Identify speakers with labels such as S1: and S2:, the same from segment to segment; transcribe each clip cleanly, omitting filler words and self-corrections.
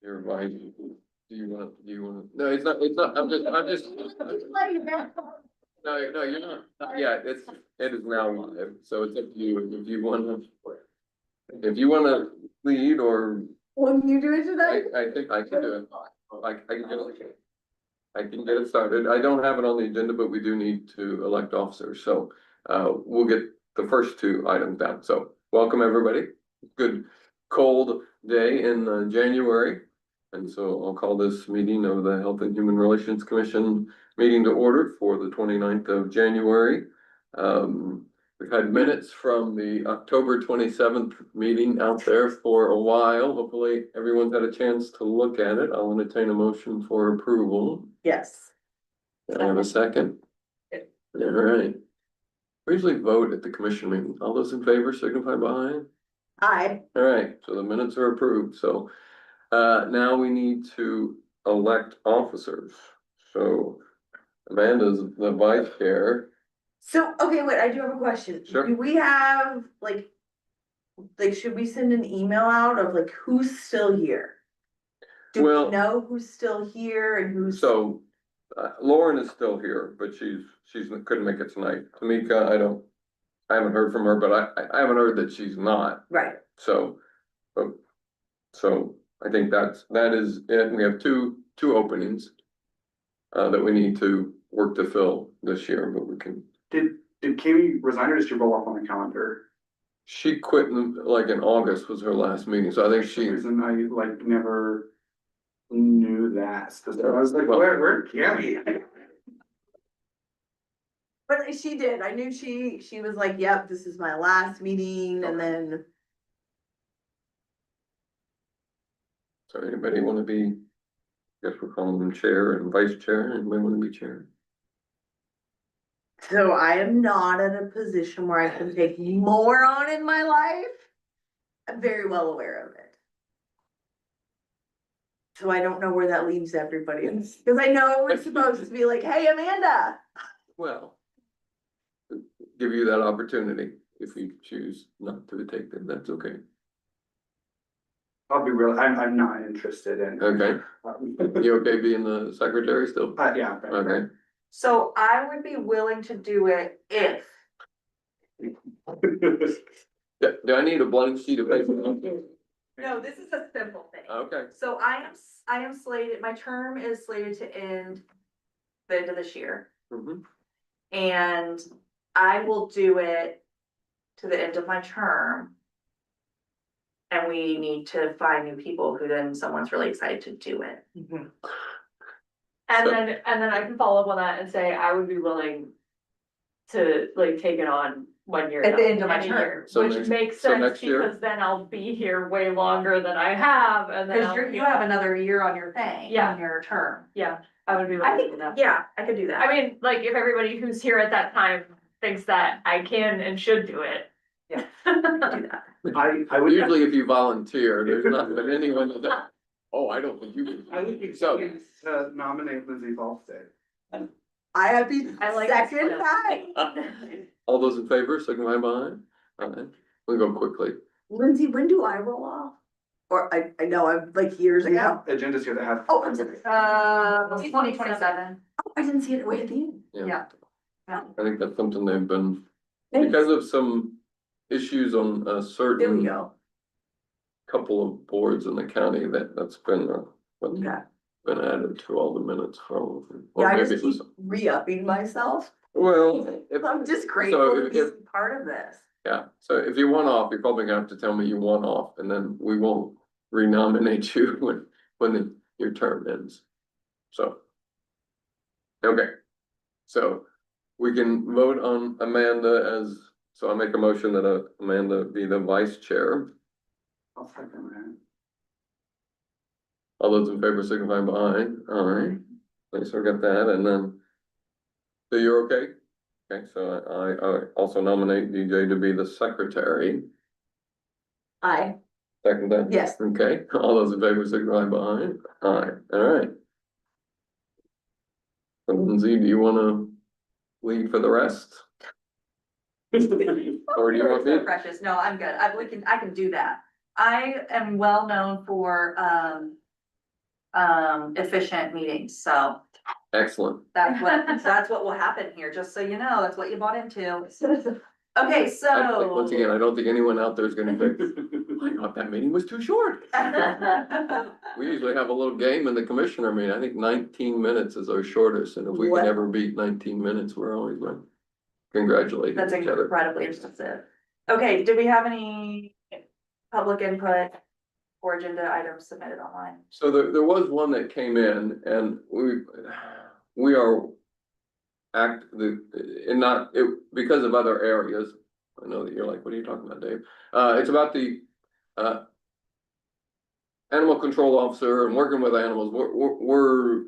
S1: Your advice, do you want, no, it's not, I'm just, no, you're not, yeah, it is now live, so it's up to you, if you wanna lead, or
S2: When you do it tonight?
S1: I think I can do it. I can get it started. I don't have it on the agenda, but we do need to elect officers, so we'll get the first two items down. So welcome, everybody. Good cold day in January. And so I'll call this meeting of the Health and Human Relations Commission meeting to order for the 29th of January. We've had minutes from the October 27th meeting out there for a while. Hopefully everyone's had a chance to look at it. I'll entertain a motion for approval.
S2: Yes.
S1: Can I have a second? All right. We usually vote at the commission meeting. All those in favor signify by aye.
S2: Aye.
S1: All right, so the minutes are approved. So now we need to elect officers. So Amanda's the vice chair.
S2: So, okay, wait, I do have a question.
S1: Sure.
S2: Do we have, like, should we send an email out of like, who's still here? Do
S1: Well-
S2: we know who's still here and who's?
S1: So Lauren is still here, but she's couldn't make it tonight. Tamika, I haven't heard from her, but I haven't heard that she's not.
S2: Right,
S1: So, so I think that is it. We have two openings that we need to work to fill this year, but we can.
S3: Did Kami resign or did she roll off on the calendar?
S1: She quit like in August was her last meeting, so I think
S3: For some
S1: she,
S3: reason I like never knew that. So I was like,
S1: Well-
S3: where'd Kami?
S2: but she did. I knew she was like, yep, this is my last meeting, and then.
S1: so anybody wanna be, I guess we're calling them chair and vice chair, anybody wanna be chair?
S2: So I am not in a position where I can take more on in my life. I'm very well aware of it. So I don't know where that leaves everybody, because I know it's supposed to be like, hey, Amanda.
S1: Well, give you that opportunity. If you choose not to take them, that's okay.
S3: I'll be real, I'm not interested in.
S1: Okay. You okay being the secretary still?
S3: Yeah.
S1: Okay.
S2: So I would be willing to do it if.
S1: Do I need a blank sheet of paper?
S2: No, this is a simple thing.
S1: Okay,
S2: So I am slated, my term is slated to end the end of this year.
S1: mhm,
S2: And I will do it to the end of my term. And we need to find new people who then someone's really excited to do it.
S4: And then I can follow up on that and say, I would be willing to like take it on when you're.
S2: At the
S4: done,
S2: end of my
S4: in a
S2: term.
S4: year,
S1: So
S4: which
S1: next-
S4: makes
S1: so
S4: sense
S1: next year?
S4: because then I'll be here way longer than I have and then.
S2: Cause you have another year on your thing.
S4: Yeah.
S2: On your term.
S4: Yeah, I would be
S2: I
S4: willing to
S2: think,
S4: do that.
S2: yeah, I could do that.
S4: I mean, like if everybody who's here at that time thinks that I can and should do it.
S2: Yeah. Do that.
S3: I would.
S1: usually if you volunteer, there's not been anyone that, oh, I don't think you can.
S3: I would be
S1: So,
S3: to nominate Lindsay Volstead.
S2: I have been
S4: I like this
S2: second
S4: plan.
S2: time.
S1: all those in favor, signify by aye. Aye. We go quickly.
S2: Lindsay, when do I roll off? Or I know I'm like years
S3: We
S2: ago.
S3: have agendas here that have.
S2: Oh, I'm sorry.
S4: 2027.
S2: Oh, I didn't see it way at the end.
S4: Yeah.
S1: I think that's something they've been,
S2: Thanks.
S1: because of some issues on a
S2: There we
S1: certain
S2: go.
S1: couple of boards in the county that's been, what's
S2: Okay.
S1: been added to all the minutes for all of them.
S2: Yeah,
S1: Or
S2: I
S1: maybe
S2: just
S1: it was,
S2: keep re-upping myself.
S1: well, if,
S2: I'm just grateful to
S1: if-
S2: be part of this.
S1: yeah, so if you want off, you're probably gonna have to tell me you want off, and then we won't renominate you when your term ends. So. Okay, so we can vote on Amanda as, so I make a motion that Amanda be the vice chair.
S3: I'll second that.
S1: All those in favor signify by aye. Aye. Thanks, we got that, and then. So you're okay? Okay, so I also nominate DJ to be the secretary.
S2: Aye.
S1: Second that?
S2: Yes.
S1: Okay, all those in favor signify by aye. Aye, all right. So Lindsay, do you wanna lead for the rest? Or do you want me?
S2: So precious. No, I'm good. I can do that. I am well known for, efficient meetings, so
S1: Excellent.
S2: that's what will happen here, just so you know, that's what you bought into. Okay,
S1: Once again,
S2: so.
S1: I don't think anyone out there is gonna think, I thought that meeting was too short. We usually have a little game in the commissioner meeting. I think 19 minutes is our shortest, and if we can
S2: Wow.
S1: ever beat 19 minutes, we're always going. Congratulate
S2: That's
S1: each other.
S2: incredibly expensive. Okay, do we have any public input or agenda items submitted online?
S1: So there was one that came in and we are because of other areas. I know that you're like, what are you talking about, Dave? It's about the, animal control officer and working with animals.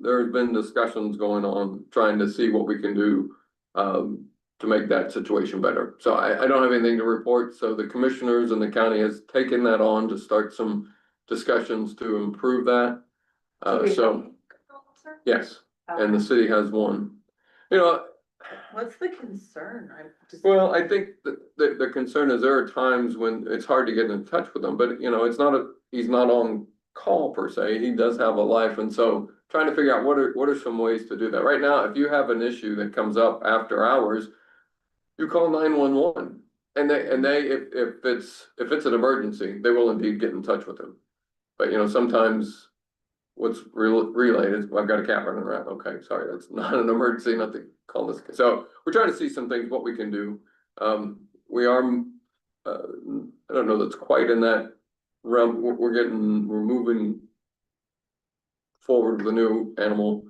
S1: There's been discussions going on trying to see what we can do, to make that situation better. So I don't have anything to report. So the commissioners and the county has taken that on to start some discussions to improve that.
S2: Do we have
S1: So,
S2: a control officer?
S1: yes, and the
S2: Okay.
S1: city has one. You know,
S2: What's the concern?
S1: well, I think the concern is there are times when it's hard to get in touch with him, but you know, he's not on call per se. He does have a life, and so trying to figure out what are some ways to do that. Right now, if you have an issue that comes up after hours, you call 911. And if it's an emergency, they will indeed get in touch with him. But you know, sometimes what's relayed is, well, I've got a cat running around. Okay, sorry, that's not an emergency, not to call this. So we're trying to see some things, what we can do. We are, I don't know that's quite in that realm. We're moving forward with the new animal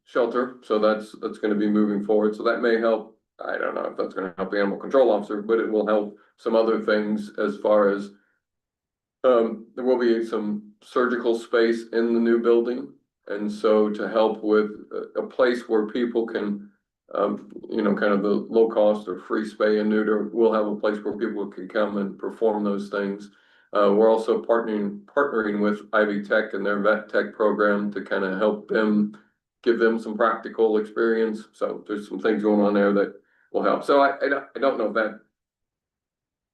S1: shelter. So that's gonna be moving forward. So that may help. I don't know if that's gonna help the animal control officer, but it will help some other things as far as there will be some surgical space in the new building. And so to help with a place where people can, you know, kind of the low cost or free spay and neuter, we'll have a place where people can come and perform those things. We're also partnering with Ivy Tech and their vet tech program to kind of help them, give them some practical experience. So there's some things going on there that will help. So I don't know if that,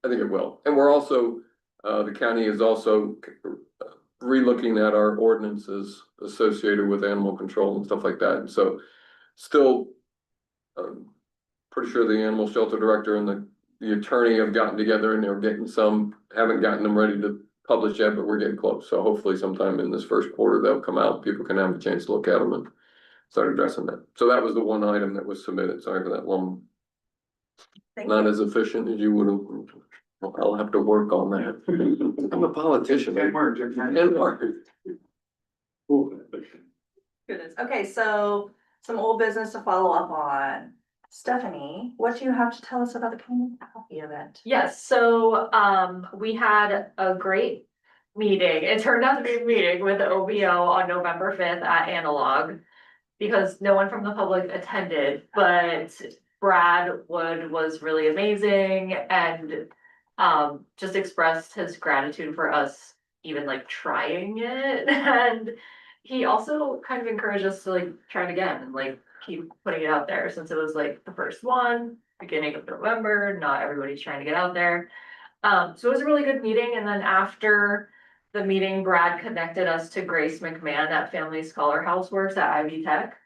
S1: I think it will. And we're also, the county is also re-looking at our ordinances associated with animal control and stuff like that. And so still, pretty sure the animal shelter director and the attorney have gotten together and they're getting haven't gotten them ready to publish yet, but we're getting close. So hopefully sometime in this first quarter, they'll come out. People can have a chance to look at them and start addressing that. So that was the one item that was submitted. Sorry for that long, not as efficient as you would have. I'll have to work on that. I'm a politician.
S3: Good work, Jim.
S1: Good work.
S2: Goodness. Okay, so some old business to follow up on. Stephanie, what do you have to tell us about the community coffee event?
S4: Yes, so we had a great meeting. It turned out to be a meeting with the OBO on November 5th at Analog. Because no one from the public attended, but Brad Wood was really amazing and just expressed his gratitude for us even like trying it. And he also kind of encouraged us to like try it again and like keep putting it out there since it was like the first one, beginning of November, not everybody's trying to get out there. So it was a really good meeting. And then after the meeting, Brad connected us to Grace McMahon at Family Scholar House Works at Ivy Tech.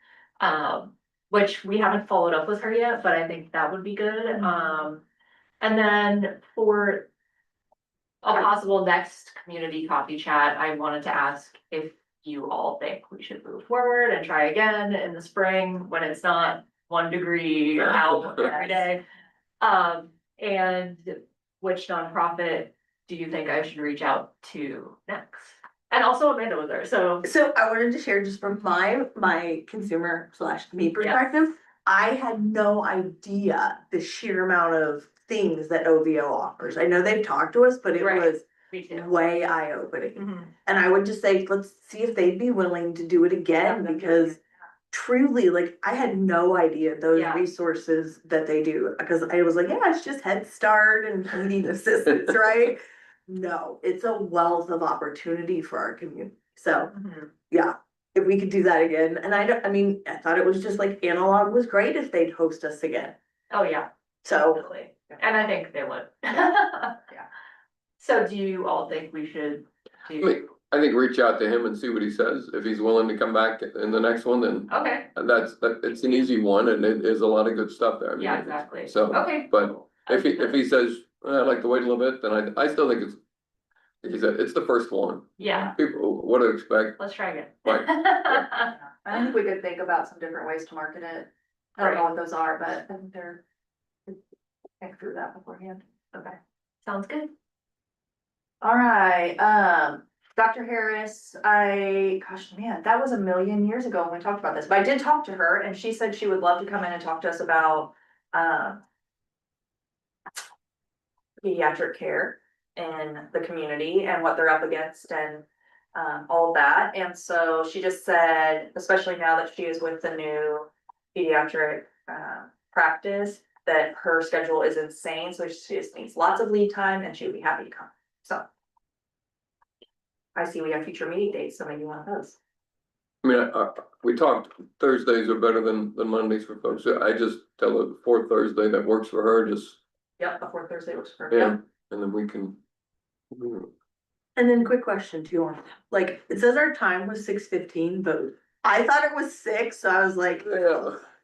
S4: Which we haven't followed up with her yet, but I think that would be good. And then for a possible next community coffee chat, I wanted to ask if you all think we should move forward and try again in the spring when it's not 1 degree out every day. And which nonprofit do you think I should reach out to next? And also Amanda was there, so.
S5: So I wanted to share just from my consumer / me perspective, I had no idea the sheer amount of things that OVO offers. I know they've talked to us, but it
S4: Right.
S5: was
S4: Me too.
S5: way eye-opening.
S4: Mhm.
S5: And I would just say, let's see if they'd be willing to do it again, because truly, like, I had no idea those
S4: Yeah.
S5: resources that they do, because I was like, yeah, it's just Head Start and feeding assistance, right? No, it's a wealth of opportunity for our community. So,
S4: Mhm.
S5: yeah, if we could do that again. And I thought it was just like Analog was great if they'd host us again.
S4: Oh, yeah,
S5: So,
S4: definitely. And I think they would. Yeah. So do you all think we should
S1: I mean, I think reach out to him and see what he says. If he's willing to come back in the next one, then
S4: Okay,
S1: it's an easy one and it is a lot of good stuff there. I mean,
S4: yeah, exactly.
S1: So,
S4: Okay.
S1: but if he says, I'd like to wait a little bit, then I still think it's, like he said, it's the first one.
S4: Yeah,
S1: People, what to expect,
S4: let's try again.
S1: Right.
S2: I think we could think about some different ways to market it. I don't know what those are, but I think they're. Think through that beforehand.
S4: Okay, sounds good.
S2: All right, Dr. Harris, gosh, man, that was a million years ago when we talked about this, but I did talk to her and she said she would love to come in and talk to us about, pediatric care in the community and what they're up against and, all of that. And so she just said, especially now that she is with the new pediatric, practice, that her schedule is insane, so she just needs lots of lead time and she would be happy to come, so. I see we have future meeting dates, so maybe one of those.
S1: I mean, we talked Thursdays are better than Mondays for folks. I just tell her the fourth Thursday that works for her, just,
S2: Yep, before Thursday works for her.
S1: yeah,
S2: Yep.
S1: and then we can.
S5: And then quick question too, like, it says our time was 6:15, but I thought it was 6, so I was like.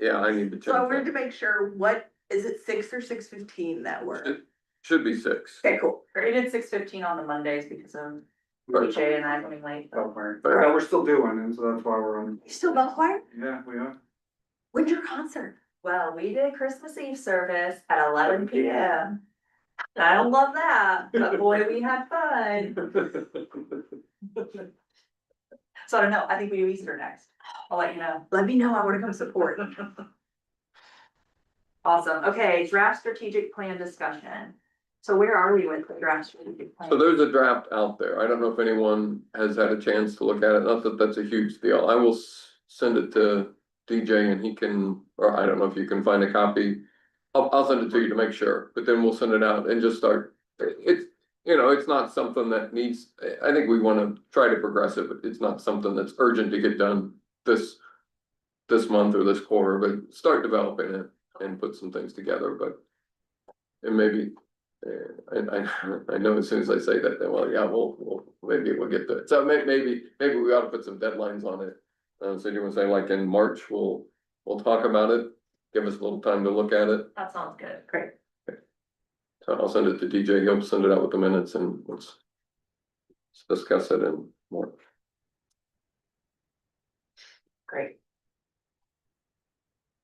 S1: Yeah, I need to
S5: So I
S1: check
S5: wanted to
S1: that.
S5: make sure, what, is it 6 or 6:15 that were?
S1: Should be 6.
S5: Okay, cool.
S2: We did 6:15 on the Mondays because of
S1: Right.
S2: PJ and I coming late.
S3: Belfire. Yeah, we're still doing it, so that's why we're on.
S5: You still Belfire?
S3: Yeah, we are.
S5: When's your concert?
S2: Well, we did Christmas Eve service at 11 PM. I don't love that, but boy, we had fun. So I don't know, I think we do Easter next. I'll let you know.
S5: Let me know, I wanna come support.
S2: Awesome, okay, draft strategic plan discussion. So where are we with the draft strategic plan?
S1: So there's a draft out there. I don't know if anyone has had a chance to look at it. Not that that's a huge deal. I will send it to DJ and he can, or I don't know if you can find a copy. I'll send it to you to make sure, but then we'll send it out and just start. It's, it's not something that needs, I think we wanna try to progress it, but it's not something that's urgent to get done this month or this quarter, but start developing it and put some things together, but and maybe, I know as soon as I say that, then, well, yeah, maybe we'll get to it. So maybe we ought to put some deadlines on it. So you want to say like in March, we'll talk about it, give us a little time to look at it.
S4: That sounds good.
S5: Great.
S1: So I'll send it to DJ, he'll send it out with the minutes and let's discuss it in March.
S2: Great.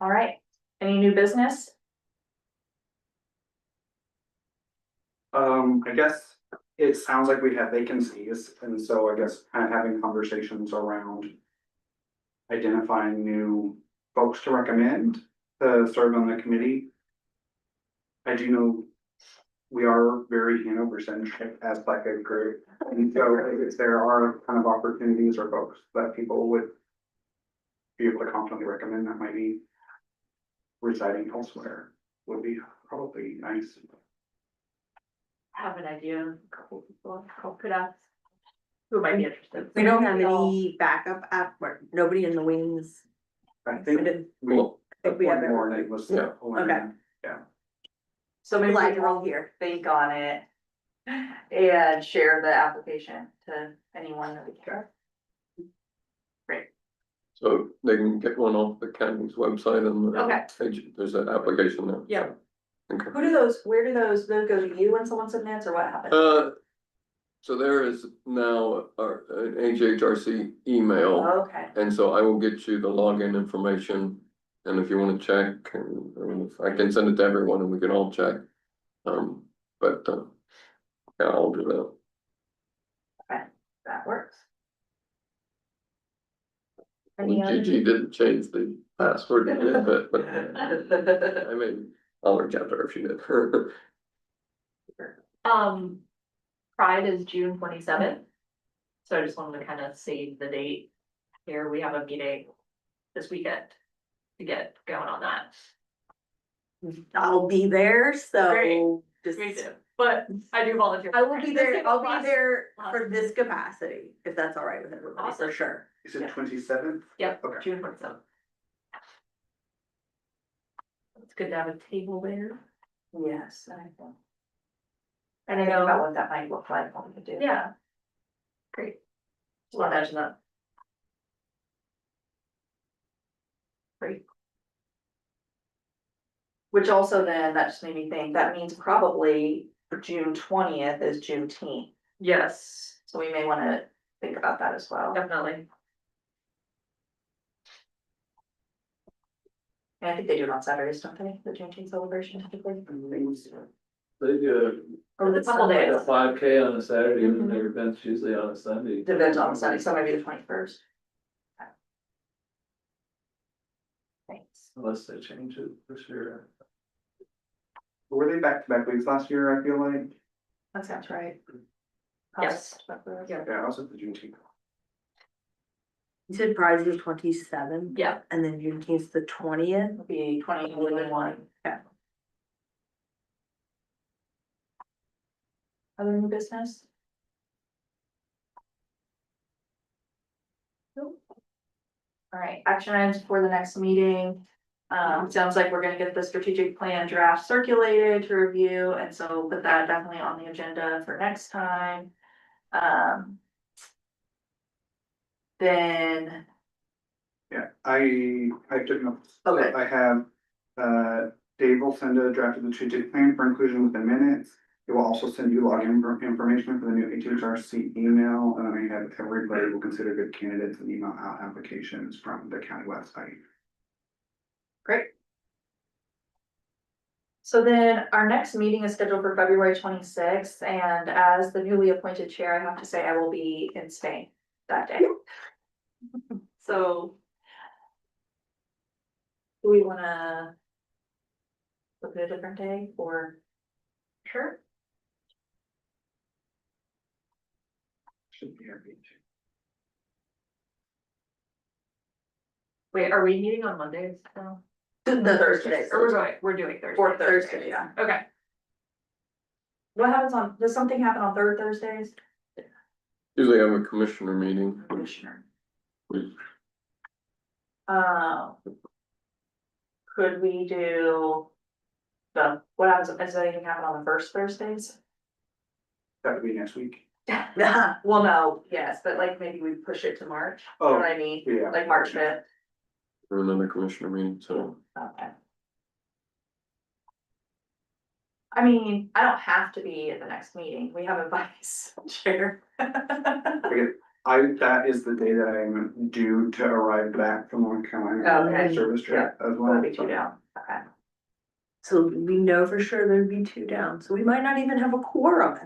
S2: All right, any new business?
S3: I guess it sounds like we have vacancies, and so I guess kind of having conversations around identifying new folks to recommend to serve on the committee. I do know we are very Hanover centric as like a group, and so if there are kind of opportunities or folks that people would be able to confidently recommend that might be residing elsewhere would be probably nice.
S4: Have an idea, a couple people could ask. Who might be interested.
S5: We don't have any backup nobody in the wings.
S3: I think we,
S1: Cool.
S5: If we have
S3: one more name was.
S1: Yeah.
S5: Okay.
S2: So maybe
S5: Glad
S2: we
S5: you're all
S2: will
S5: here.
S2: think on it and share the application to anyone that we can.
S1: So they can get one off the county's website and
S2: Okay.
S1: there's an application there.
S2: Yep.
S1: Okay.
S2: Where do those go to you when someone submits or what happens?
S1: So there is now an HHRC email,
S2: Okay,
S1: and so I will get you the login information. And if you wanna check, and I can send it to everyone and we can all check. But yeah, I'll do that.
S2: that works. Any
S1: Gigi didn't change the password, but
S2: other?
S1: I mean, I'll reach out to her if she did.
S4: Pride is June 27th. So I just wanted to kind of save the date here. We have a meeting this weekend to get going on that.
S5: I'll be there, so
S4: Great.
S5: just.
S4: Me too, but I do volunteer.
S5: I will be there, I'll be
S4: Last-
S5: there
S4: last-
S5: for this capacity, if that's all right with everybody, for
S4: Awesome.
S5: sure.
S3: Is it 27th?
S4: Yep,
S3: Okay.
S4: June 27th. It's good to have a table there.
S2: Yes, I think.
S4: And I
S2: Think about
S4: know,
S2: what that might look like, what we could do.
S4: yeah. Great. Just wanna mention that.
S2: Great. Which also then, that just made me think, that means probably June 20th is Juneteenth,
S4: Yes,
S2: so we may wanna think about that as well.
S4: definitely.
S2: And I think they do it on Saturdays, don't they, the Juneteenth celebration typically?
S6: They do
S2: Or
S4: It's a couple days.
S6: a 5K on a Saturday and
S2: Mhm.
S6: their events usually on a Sunday.
S2: Depends on Sunday, so maybe the 21st. Thanks.
S6: Unless they change it for sure.
S3: Were they back to back weeks last year, I feel like?
S2: That sounds right.
S4: Yes.
S2: Yeah.
S3: Yeah, I was at the Juneteenth.
S5: You said Friday's the 27th,
S4: Yeah,
S5: and then Juneteenth's the 20th.
S2: It'll be 2021.
S5: Yeah.
S2: Other new business? Nope. All right, action items for the next meeting. Sounds like we're gonna get the strategic plan draft circulated to review, and so put that definitely on the agenda for next time. Then,
S3: Yeah, I took notes. So
S2: Okay.
S3: I have, Dave will send a draft of the strategic plan for inclusion within minutes. It will also send you login information for the new HHRC email, and then I have everybody will consider good candidates and email out applications from the county website.
S2: great. So then our next meeting is scheduled for February 26th, and as the newly appointed chair, I have to say I will be in Spain that day. So. Do we wanna? Look at a different day or? Sure.
S3: Should be happy to.
S4: wait, are we meeting on Mondays now?
S2: The Thursday.
S4: Or we're doing Thursday.
S2: Or Thursday, yeah.
S4: Okay,
S2: What happens on, does something happen on third Thursdays?
S1: Usually have a commissioner meeting.
S2: Commissioner.
S1: We-
S2: Could we do? What happens, does anything happen on the first Thursdays?
S3: That would be next week.
S2: Well, no, yes, but like maybe we push it to March, you know
S3: Oh,
S2: what I mean,
S3: yeah.
S2: like March 5th.
S1: For another commissioner meeting, so.
S2: Okay. I mean, I don't have to be at the next meeting, we have a vice chair.
S3: That is the day that I'm due to arrive back from North Carolina on
S2: Okay.
S3: a service trip as well.
S2: That'll be two down, okay.
S5: So we know for sure there'd be 2 down, so we might not even have a quorum.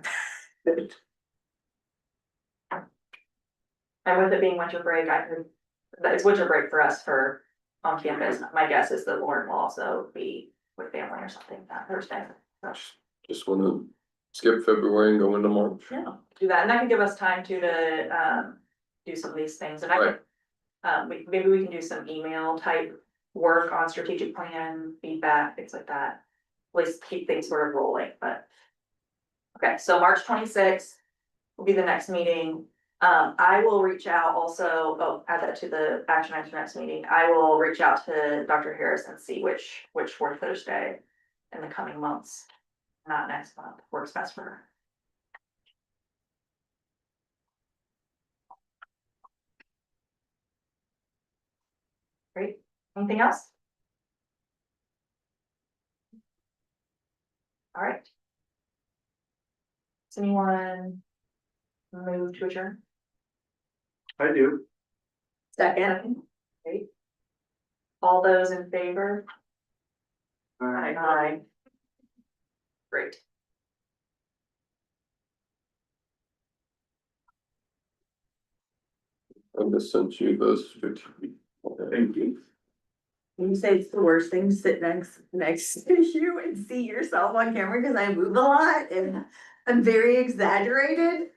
S2: And with it being winter break, it's winter break for us for on campus, my guess is that Lauren will also be with family or something that Thursday. So,
S1: Just wanna skip February and go into March.
S2: yeah, do that, and that can give us time to do some of these things, and I
S1: Right.
S2: could, maybe we can do some email type work on strategic plan, feedback, things like that. At least keep things sort of rolling, but. Okay, so March 26th will be the next meeting. I will reach out also, add that to the action items for next meeting. I will reach out to Dr. Harris and see which fourth Thursday in the coming months, not next month, works best for her. Great, anything else? All right. Does anyone move to adjourn?
S3: I do.
S2: Second. Great. All those in favor? Aye. Great.
S1: I just sent you those.
S3: Thank you.
S5: You say it's the worst thing to sit next to you and see yourself on camera because I move a lot and I'm very exaggerated.